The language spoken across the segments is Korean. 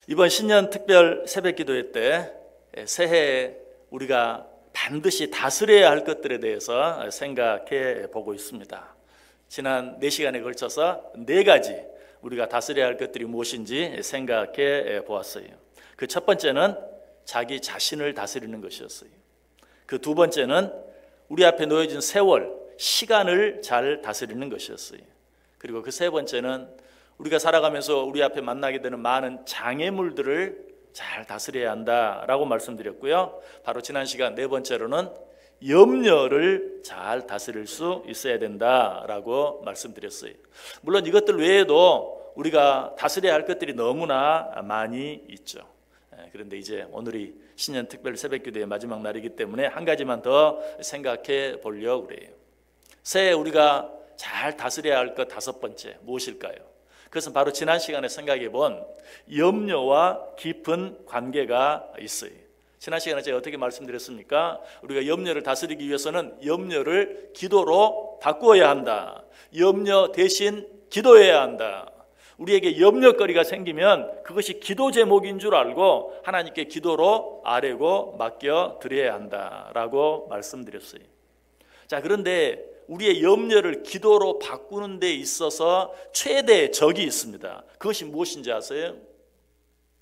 이번 신년 특별 새벽 기도회 때 새해에 우리가 반드시 다스려야 할 것들에 대해서 생각해 보고 있습니다. 지난 4시간에 걸쳐서 4가지 우리가 다스려야 할 것들이 무엇인지 생각해 보았어요. 그 첫 번째는 자기 자신을 다스리는 것이었어요. 그 두 번째는 우리 앞에 놓여진 세월, 시간을 잘 다스리는 것이었어요. 그리고 그 세 번째는 우리가 살아가면서 우리 앞에 만나게 되는 많은 장애물들을 잘 다스려야 한다라고 말씀드렸고요. 바로 지난 시간 4번째로는 염려를 잘 다스릴 수 있어야 된다라고 말씀드렸어요. 물론 이것들 외에도 우리가 다스려야 할 것들이 너무나 많이 있죠. 그런데 이제 오늘이 신년 특별 새벽기도의 마지막 날이기 때문에 한 가지만 더 생각해 보려고 그래요. 새해 우리가 잘 다스려야 할 것 5번째 무엇일까요? 그것은 바로 지난 시간에 생각해 본 염려와 깊은 관계가 있어요. 지난 시간에 제가 어떻게 말씀드렸습니까? 우리가 염려를 다스리기 위해서는 염려를 기도로 바꾸어야 한다. 염려 대신 기도해야 한다. 우리에게 염려거리가 생기면 그것이 기도 제목인 줄 알고 하나님께 기도로 아뢰고 맡겨 드려야 한다라고 말씀드렸어요. 자, 그런데 우리의 염려를 기도로 바꾸는 데 있어서 최대의 적이 있습니다. 그것이 무엇인지 아세요?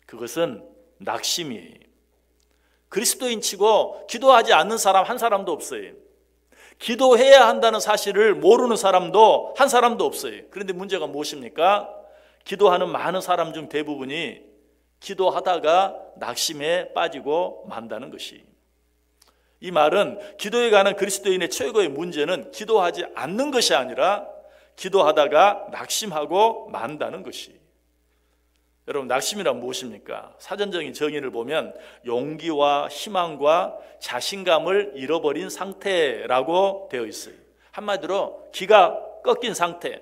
그것은 낙심이에요. 그리스도인 치고 기도하지 않는 사람 한 사람도 없어요. 기도해야 한다는 사실을 모르는 사람도 한 사람도 없어요. 그런데 문제가 무엇입니까? 기도하는 많은 사람 중 대부분이 기도하다가 낙심에 빠지고 만다는 것이. 이 말은 기도에 관한 그리스도인의 최고의 문제는 기도하지 않는 것이 아니라 기도하다가 낙심하고 만다는 것이. 여러분, 낙심이란 무엇입니까? 사전적인 정의를 보면 용기와 희망과 자신감을 잃어버린 상태라고 되어 있어요. 한마디로 기가 꺾인 상태,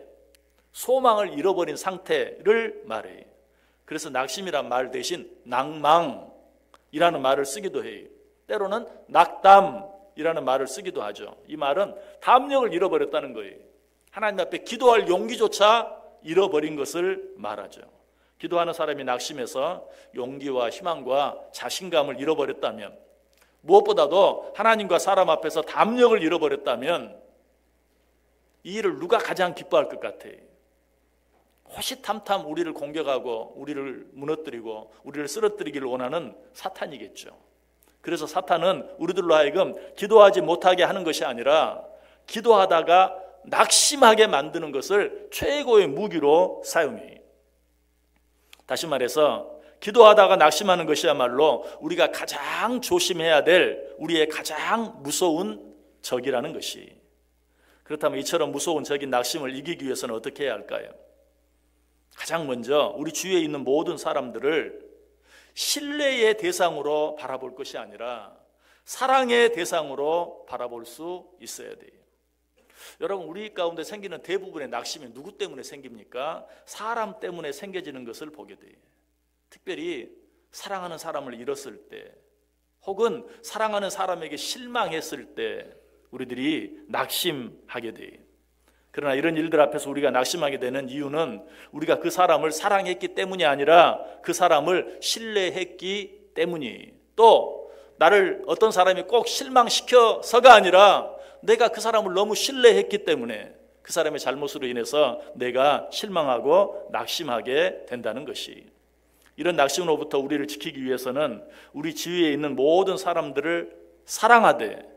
소망을 잃어버린 상태를 말해요. 그래서 낙심이란 말 대신 낭망이라는 말을 쓰기도 해요. 때로는 낙담이라는 말을 쓰기도 하죠. 이 말은 담력을 잃어버렸다는 거예요. 하나님 앞에 기도할 용기조차 잃어버린 것을 말하죠. 기도하는 사람이 낙심해서 용기와 희망과 자신감을 잃어버렸다면, 무엇보다도 하나님과 사람 앞에서 담력을 잃어버렸다면 이 일을 누가 가장 기뻐할 것 같아요? 호시탐탐 우리를 공격하고 우리를 무너뜨리고 우리를 쓰러뜨리기를 원하는 사탄이겠죠. 그래서 사탄은 우리들로 하여금 기도하지 못하게 하는 것이 아니라 기도하다가 낙심하게 만드는 것을 최고의 무기로 사용해요. 다시 말해서 기도하다가 낙심하는 것이야말로 우리가 가장 조심해야 될 우리의 가장 무서운 적이라는 것이. 그렇다면 이처럼 무서운 적인 낙심을 이기기 위해서는 어떻게 해야 할까요? 가장 먼저 우리 주위에 있는 모든 사람들을 신뢰의 대상으로 바라볼 것이 아니라 사랑의 대상으로 바라볼 수 있어야 돼요. 여러분, 우리 가운데 생기는 대부분의 낙심이 누구 때문에 생깁니까? 사람 때문에 생겨지는 것을 보게 돼요. 특별히 사랑하는 사람을 잃었을 때, 혹은 사랑하는 사람에게 실망했을 때 우리들이 낙심하게 돼요. 그러나 이런 일들 앞에서 우리가 낙심하게 되는 이유는 우리가 그 사람을 사랑했기 때문이 아니라 그 사람을 신뢰했기 때문이, 또 나를 어떤 사람이 꼭 실망시켜서가 아니라 내가 그 사람을 너무 신뢰했기 때문에 그 사람의 잘못으로 인해서 내가 실망하고 낙심하게 된다는 것이. 이런 낙심으로부터 우리를 지키기 위해서는 우리 주위에 있는 모든 사람들을 사랑하되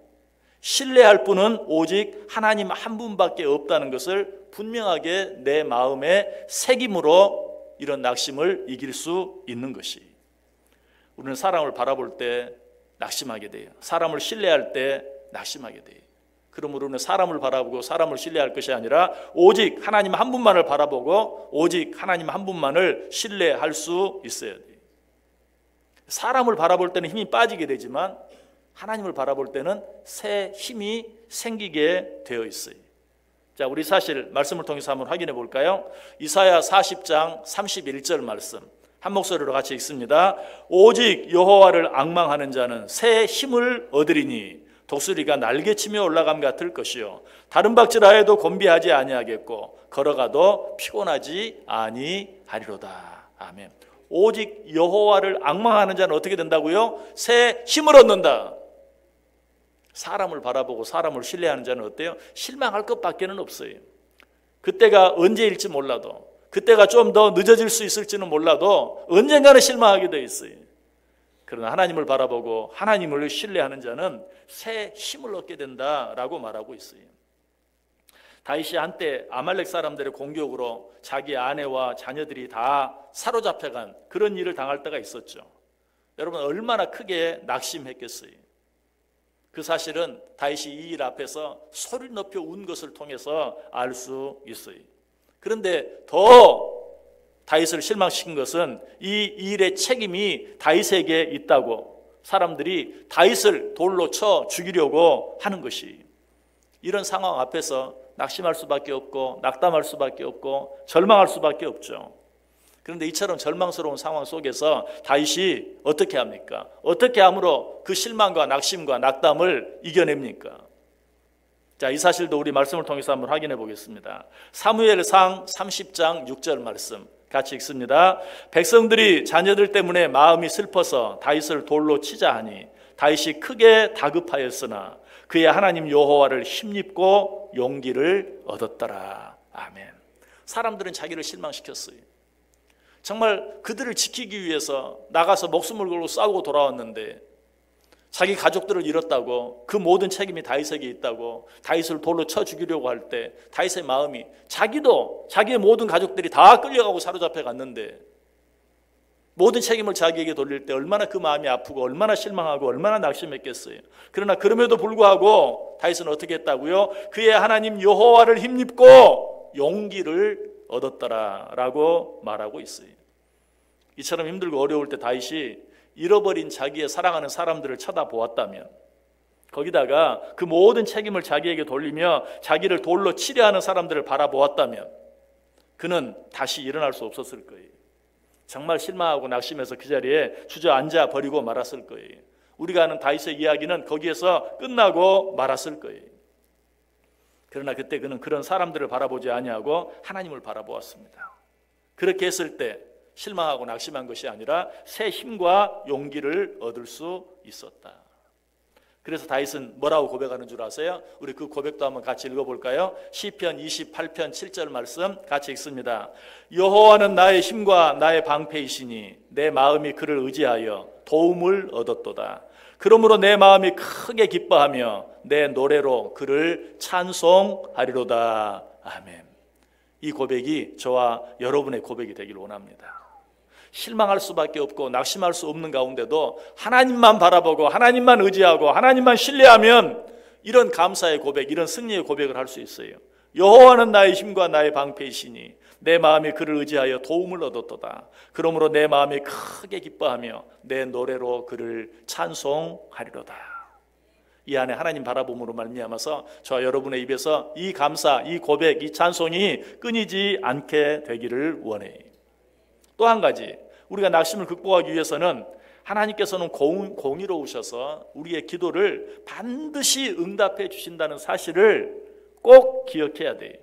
신뢰할 분은 오직 하나님 한 분밖에 없다는 것을 분명하게 내 마음에 새김으로 이런 낙심을 이길 수 있는 것이. 우리는 사람을 바라볼 때 낙심하게 돼요. 사람을 신뢰할 때 낙심하게 돼요. 그러므로 우리는 사람을 바라보고 사람을 신뢰할 것이 아니라 오직 하나님 한 분만을 바라보고 오직 하나님 한 분만을 신뢰할 수 있어야 돼요. 사람을 바라볼 때는 힘이 빠지게 되지만 하나님을 바라볼 때는 새 힘이 생기게 되어 있어요. 자, 우리 사실 말씀을 통해서 한번 확인해 볼까요? 이사야 40장 31절 말씀 한 목소리로 같이 읽습니다. 오직 여호와를 앙망하는 자는 새 힘을 얻으리니 독수리가 날개치며 올라감 같을 것이요 다른 박질하여도 곤비하지 아니하겠고 걸어가도 피곤하지 아니하리로다. 아멘. 오직 여호와를 앙망하는 자는 어떻게 된다고요? 새 힘을 얻는다. 사람을 바라보고 사람을 신뢰하는 자는 어때요? 실망할 것밖에는 없어요. 그때가 언제일지 몰라도, 그때가 좀 더 늦어질 수 있을지는 몰라도 언젠가는 실망하게 돼 있어요. 그러나 하나님을 바라보고 하나님을 신뢰하는 자는 새 힘을 얻게 된다라고 말하고 있어요. 다윗이 한때 아말렉 사람들의 공격으로 자기 아내와 자녀들이 다 사로잡혀간 그런 일을 당할 때가 있었죠. 여러분, 얼마나 크게 낙심했겠어요. 그 사실은 다윗이 이 일 앞에서 소리 높여 운 것을 통해서 알 수 있어요. 그런데 더 다윗을 실망시킨 것은 이 일의 책임이 다윗에게 있다고 사람들이 다윗을 돌로 쳐 죽이려고 하는 것이, 이런 상황 앞에서 낙심할 수밖에 없고 낙담할 수밖에 없고 절망할 수밖에 없죠. 그런데 이처럼 절망스러운 상황 속에서 다윗이 어떻게 합니까? 어떻게 함으로 그 실망과 낙심과 낙담을 이겨냅니까? 자, 이 사실도 우리 말씀을 통해서 한번 확인해 보겠습니다. 사무엘상 30장 6절 말씀 같이 읽습니다. 백성들이 자녀들 때문에 마음이 슬퍼서 다윗을 돌로 치자 하니 다윗이 크게 다급하였으나 그의 하나님 여호와를 힘입고 용기를 얻었더라. 아멘. 사람들은 자기를 실망시켰어요. 정말 그들을 지키기 위해서 나가서 목숨을 걸고 싸우고 돌아왔는데 자기 가족들을 잃었다고, 그 모든 책임이 다윗에게 있다고 다윗을 돌로 쳐 죽이려고 할 때 다윗의 마음이, 자기도 자기의 모든 가족들이 다 끌려가고 사로잡혀 갔는데 모든 책임을 자기에게 돌릴 때 얼마나 그 마음이 아프고 얼마나 실망하고 얼마나 낙심했겠어요. 그러나 그럼에도 불구하고 다윗은 어떻게 했다고요? 그의 하나님 여호와를 힘입고 용기를 얻었더라라고 말하고 있어요. 이처럼 힘들고 어려울 때 다윗이 잃어버린 자기의 사랑하는 사람들을 쳐다보았다면, 거기다가 그 모든 책임을 자기에게 돌리며 자기를 돌로 치려 하는 사람들을 바라보았다면 그는 다시 일어날 수 없었을 거예요. 정말 실망하고 낙심해서 그 자리에 주저앉아 버리고 말았을 거예요. 우리가 아는 다윗의 이야기는 거기에서 끝나고 말았을 거예요. 그러나 그때 그는 그런 사람들을 바라보지 아니하고 하나님을 바라보았습니다. 그렇게 했을 때 실망하고 낙심한 것이 아니라 새 힘과 용기를 얻을 수 있었다. 그래서 다윗은 뭐라고 고백하는 줄 아세요? 우리 그 고백도 한번 같이 읽어볼까요? 시편 28편 7절 말씀 같이 읽습니다. 여호와는 나의 힘과 나의 방패이시니 내 마음이 그를 의지하여 도움을 얻었도다. 그러므로 내 마음이 크게 기뻐하며 내 노래로 그를 찬송하리로다. 아멘. 이 고백이 저와 여러분의 고백이 되길 원합니다. 실망할 수밖에 없고 낙심할 수 없는 가운데도 하나님만 바라보고 하나님만 의지하고 하나님만 신뢰하면 이런 감사의 고백, 이런 승리의 고백을 할 수 있어요. 여호와는 나의 힘과 나의 방패이시니 내 마음이 그를 의지하여 도움을 얻었도다. 그러므로 내 마음이 크게 기뻐하며 내 노래로 그를 찬송하리로다. 이 안에 하나님 바라봄으로 말미암아서 저와 여러분의 입에서 이 감사, 이 고백, 이 찬송이 끊이지 않게 되기를 원해요. 또 한 가지, 우리가 낙심을 극복하기 위해서는 하나님께서는 공의로우셔서 우리의 기도를 반드시 응답해 주신다는 사실을 꼭 기억해야 돼요.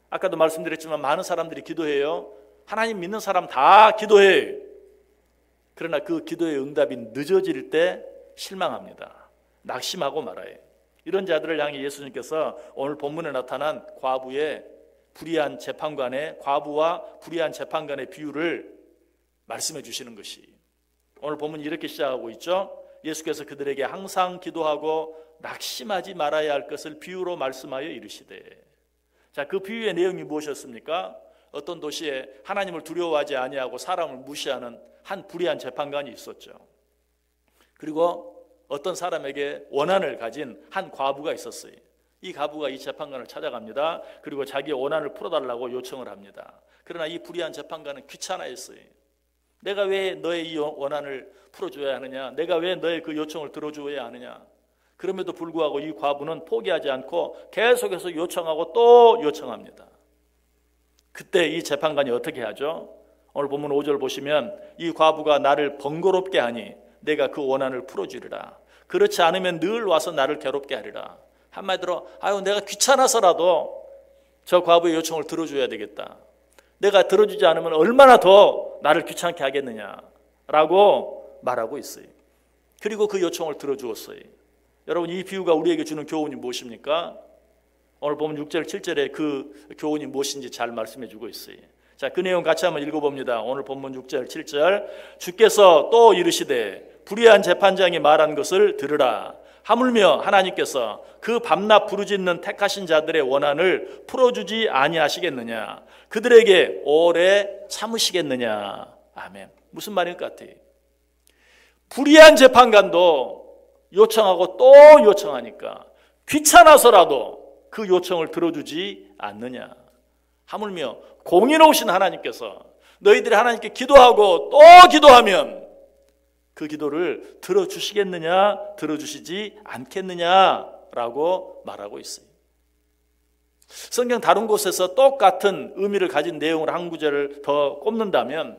아까도 말씀드렸지만 많은 사람들이 기도해요. 하나님 믿는 사람 다 기도해요. 그러나 그 기도의 응답이 늦어질 때 실망합니다. 낙심하고 말아요. 이런 자들을 향해 예수님께서 오늘 본문에 나타난 과부와 불의한 재판관의 비유를 말씀해 주시는 것이, 오늘 본문이 이렇게 시작하고 있죠. 예수께서 그들에게 항상 기도하고 낙심하지 말아야 할 것을 비유로 말씀하여 이르시되. 자, 그 비유의 내용이 무엇이었습니까? 어떤 도시에 하나님을 두려워하지 아니하고 사람을 무시하는 한 불의한 재판관이 있었죠. 그리고 어떤 사람에게 원한을 가진 한 과부가 있었어요. 이 과부가 이 재판관을 찾아갑니다. 그리고 자기의 원한을 풀어달라고 요청을 합니다. 그러나 이 불의한 재판관은 귀찮아했어요. 내가 왜 너의 이 원한을 풀어줘야 하느냐? 내가 왜 너의 그 요청을 들어줘야 하느냐? 그럼에도 불구하고 이 과부는 포기하지 않고 계속해서 요청하고 또 요청합니다. 그때 이 재판관이 어떻게 하죠? 오늘 본문 5절 보시면 이 과부가 나를 번거롭게 하니 내가 그 원한을 풀어주리라. 그렇지 않으면 늘 와서 나를 괴롭게 하리라. 한마디로 내가 귀찮아서라도 저 과부의 요청을 들어줘야 되겠다. 내가 들어주지 않으면 얼마나 더 한다고 나를 귀찮게 하겠느냐라고 말하고 있어요. 그리고 그 요청을 들어주었어요. 여러분, 이 비유가 우리에게 주는 교훈이 무엇입니까? 오늘 보면 6절 7절에 그 교훈이 무엇인지 잘 말씀해 주고 있어요. 자, 그 내용 같이 한번 읽어봅니다. 오늘 본문 6절 7절. 주께서 또 이르시되 불의한 재판장이 말한 것을 들으라. 하물며 하나님께서 그 밤낮 부르짖는 택하신 자들의 원한을 풀어주지 아니하시겠느냐. 그들에게 오래 참으시겠느냐. 아멘. 무슨 말일 것 같아요? 불의한 재판관도 요청하고 또 요청하니까 귀찮아서라도 그 요청을 들어주지 않느냐. 하물며 공의로우신 하나님께서 너희들이 하나님께 기도하고 또 기도하면 그 기도를 들어주시겠느냐, 들어주시지 않겠느냐라고 말하고 있어요. 성경 다른 곳에서 똑같은 의미를 가진 내용을 한 구절을 더 꼽는다면,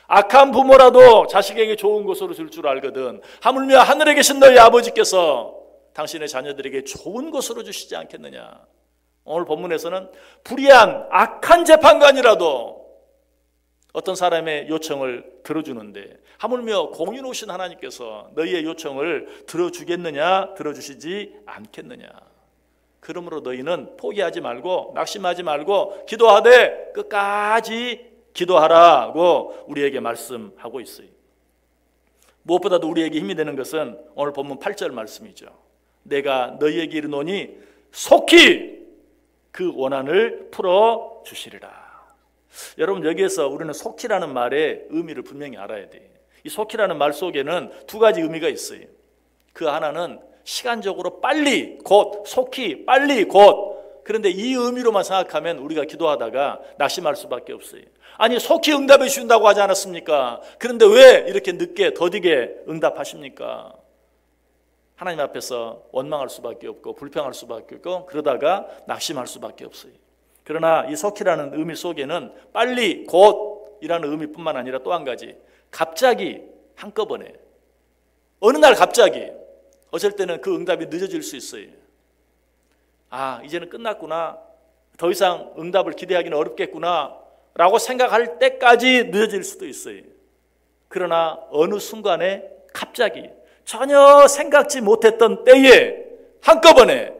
악한 부모라도 자식에게 좋은 것으로 줄 줄 알거든 하물며 하늘에 계신 너희 아버지께서 당신의 자녀들에게 좋은 것으로 주시지 않겠느냐. 오늘 본문에서는 불의한 악한 재판관이라도 어떤 사람의 요청을 들어주는데 하물며 공의로우신 하나님께서 너희의 요청을 들어주겠느냐, 들어주시지 않겠느냐. 그러므로 너희는 포기하지 말고 낙심하지 말고 기도하되 끝까지 기도하라고 우리에게 말씀하고 있어요. 무엇보다도 우리에게 힘이 되는 것은 오늘 본문 8절 말씀이죠. 내가 너희에게 이르노니 속히 그 원한을 풀어주시리라. 여러분, 여기에서 우리는 속히라는 말의 의미를 분명히 알아야 돼요. 이 속히라는 말 속에는 두 가지 의미가 있어요. 그 하나는 시간적으로 빨리, 곧, 속히, 빨리, 곧. 그런데 이 의미로만 생각하면 우리가 기도하다가 낙심할 수밖에 없어요. 아니, 속히 응답해 주신다고 하지 않았습니까? 그런데 왜 이렇게 늦게, 더디게 응답하십니까? 하나님 앞에서 원망할 수밖에 없고 불평할 수밖에 없고 그러다가 낙심할 수밖에 없어요. 그러나 이 속히라는 의미 속에는 빨리, 곧이라는 의미뿐만 아니라 또 한 가지, 갑자기, 한꺼번에, 어느 날 갑자기, 어쩔 때는 그 응답이 늦어질 수 있어요. 아, 이제는 끝났구나, 더 이상 응답을 기대하기는 어렵겠구나 라고 생각할 때까지 늦어질 수도 있어요. 그러나 어느 순간에 갑자기 전혀 생각지 못했던 때에 한꺼번에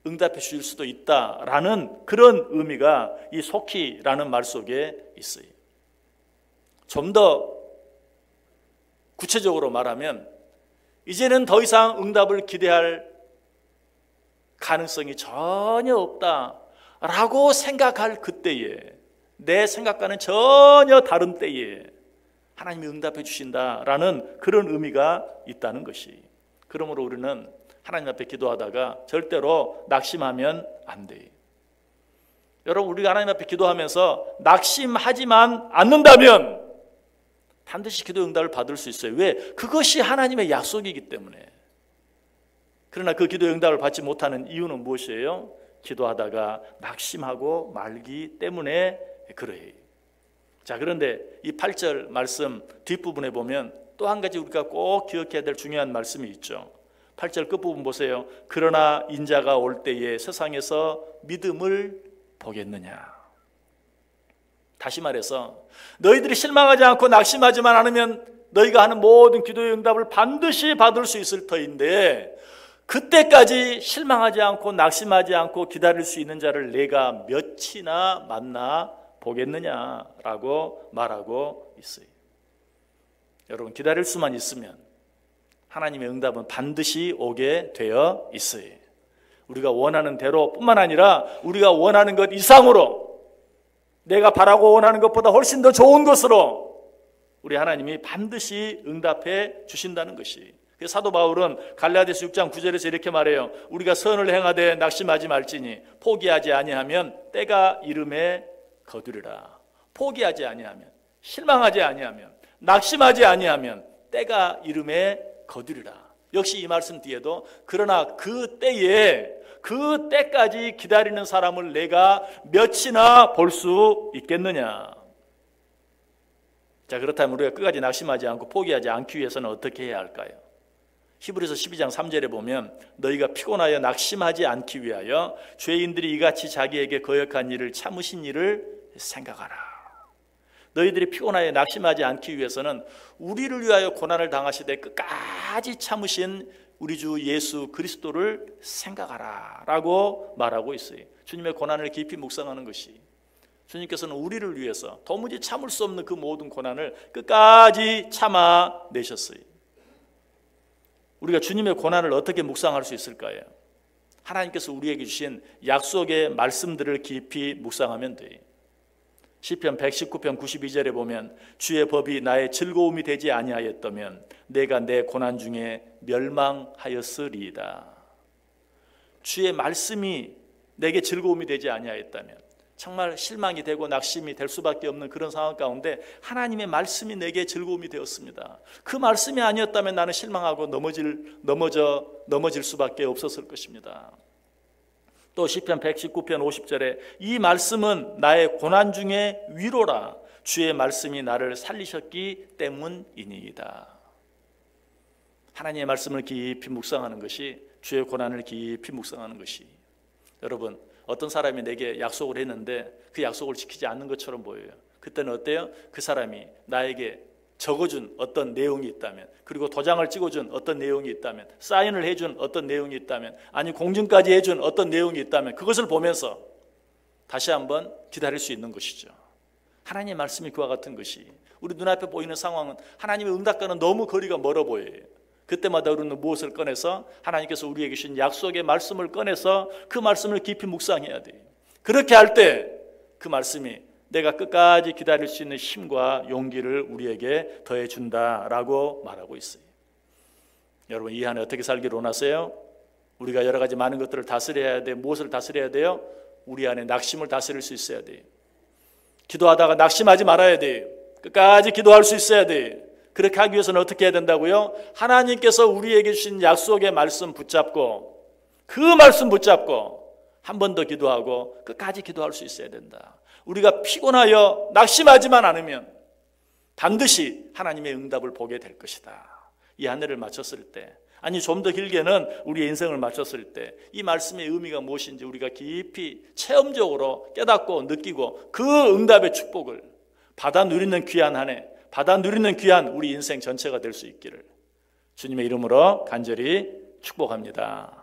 응답해 주실 수도 있다라는 그런 의미가 이 속히라는 말 속에 있어요. 좀 더 구체적으로 말하면 이제는 더 이상 응답을 기대할 가능성이 전혀 없다라고 생각할 그때에, 내 생각과는 전혀 다른 때에 하나님이 응답해 주신다라는 그런 의미가 있다는 것이. 그러므로 우리는 하나님 앞에 기도하다가 절대로 낙심하면 안 돼요. 여러분, 우리가 하나님 앞에 기도하면서 낙심하지만 않는다면 반드시 기도 응답을 받을 수 있어요. 왜? 그것이 하나님의 약속이기 때문에. 그러나 그 기도 응답을 받지 못하는 이유는 무엇이에요? 기도하다가 낙심하고 말기 때문에 그래요. 자, 그런데 이 8절 말씀 뒷부분에 보면 또 한 가지 우리가 꼭 기억해야 될 중요한 말씀이 있죠. 8절 끝부분 보세요. 그러나 인자가 올 때에 세상에서 믿음을 보겠느냐. 다시 말해서 너희들이 실망하지 않고 낙심하지만 않으면 너희가 하는 모든 기도의 응답을 반드시 받을 수 있을 터인데, 그때까지 실망하지 않고 낙심하지 않고 기다릴 수 있는 자를 내가 몇이나 만나 보겠느냐라고 말하고 있어요. 여러분, 기다릴 수만 있으면 하나님의 응답은 반드시 오게 되어 있어요. 우리가 원하는 대로 뿐만 아니라 우리가 원하는 것 이상으로, 내가 바라고 원하는 것보다 훨씬 더 좋은 것으로 우리 하나님이 반드시 응답해 주신다는 것이. 그래서 사도 바울은 갈라디아서 6장 9절에서 이렇게 말해요. 우리가 선을 행하되 낙심하지 말지니 포기하지 아니하면 때가 이름에 거두리라. 포기하지 아니하면, 실망하지 아니하면, 낙심하지 아니하면 때가 이름에 거두리라. 역시 이 말씀 뒤에도 그러나 그 때에, 그 때까지 기다리는 사람을 내가 몇이나 볼 수 있겠느냐. 자, 그렇다면 우리가 끝까지 낙심하지 않고 포기하지 않기 위해서는 어떻게 해야 할까요? 히브리서 12장 3절에 보면 너희가 피곤하여 낙심하지 않기 위하여 죄인들이 이같이 자기에게 거역한 일을 참으신 일을 생각하라. 너희들이 피곤하여 낙심하지 않기 위해서는 우리를 위하여 고난을 당하시되 끝까지 참으신 우리 주 예수 그리스도를 생각하라 라고 말하고 있어요. 주님의 고난을 깊이 묵상하는 것이, 주님께서는 우리를 위해서 도무지 참을 수 없는 그 모든 고난을 끝까지 참아내셨어요. 우리가 주님의 고난을 어떻게 묵상할 수 있을까요? 하나님께서 우리에게 주신 약속의 말씀들을 깊이 묵상하면 돼요. 시편 119편 92절에 보면 주의 법이 나의 즐거움이 되지 아니하였다면 내가 내 고난 중에 멸망하였으리이다. 주의 말씀이 내게 즐거움이 되지 아니하였다면, 정말 실망이 되고 낙심이 될 수밖에 없는 그런 상황 가운데 하나님의 말씀이 내게 즐거움이 되었습니다. 그 말씀이 아니었다면 나는 실망하고 넘어질 수밖에 없었을 것입니다. 또 시편 119편 50절에 이 말씀은 나의 고난 중에 위로라. 주의 말씀이 나를 살리셨기 때문이니이다. 하나님의 말씀을 깊이 묵상하는 것이, 주의 고난을 깊이 묵상하는 것이, 여러분, 어떤 사람이 내게 약속을 했는데 그 약속을 지키지 않는 것처럼 보여요. 그때는 어때요? 그 사람이 나에게 적어준 어떤 내용이 있다면, 그리고 도장을 찍어준 어떤 내용이 있다면, 사인을 해준 어떤 내용이 있다면, 아니 공증까지 해준 어떤 내용이 있다면, 그것을 보면서 다시 한번 기다릴 수 있는 것이죠. 하나님의 말씀이 그와 같은 것이, 우리 눈앞에 보이는 상황은 하나님의 응답과는 너무 거리가 멀어 보여요. 그때마다 우리는 무엇을 꺼내서, 하나님께서 우리에게 주신 약속의 말씀을 꺼내서 그 말씀을 깊이 묵상해야 돼요. 그렇게 할 때 그 말씀이 내가 끝까지 기다릴 수 있는 힘과 용기를 우리에게 더해준다라고 말하고 있어요. 여러분, 이 한 해 어떻게 살기를 원하세요? 우리가 여러 가지 많은 것들을 다스려야 돼요. 무엇을 다스려야 돼요? 우리 안에 낙심을 다스릴 수 있어야 돼요. 기도하다가 낙심하지 말아야 돼요. 끝까지 기도할 수 있어야 돼요. 그렇게 하기 위해서는 어떻게 해야 된다고요? 하나님께서 우리에게 주신 약속의 말씀 붙잡고, 그 말씀 붙잡고 한 번 더 기도하고 끝까지 기도할 수 있어야 된다. 우리가 피곤하여 낙심하지만 않으면 반드시 하나님의 응답을 보게 될 것이다. 이 한 해를 마쳤을 때, 아니 좀 더 길게는 우리의 인생을 마쳤을 때 이 말씀의 의미가 무엇인지 우리가 깊이 체험적으로 깨닫고 느끼고 그 응답의 축복을 받아 누리는 귀한 한 해, 받아 누리는 귀한 우리 인생 전체가 될 수 있기를 주님의 이름으로 간절히 축복합니다.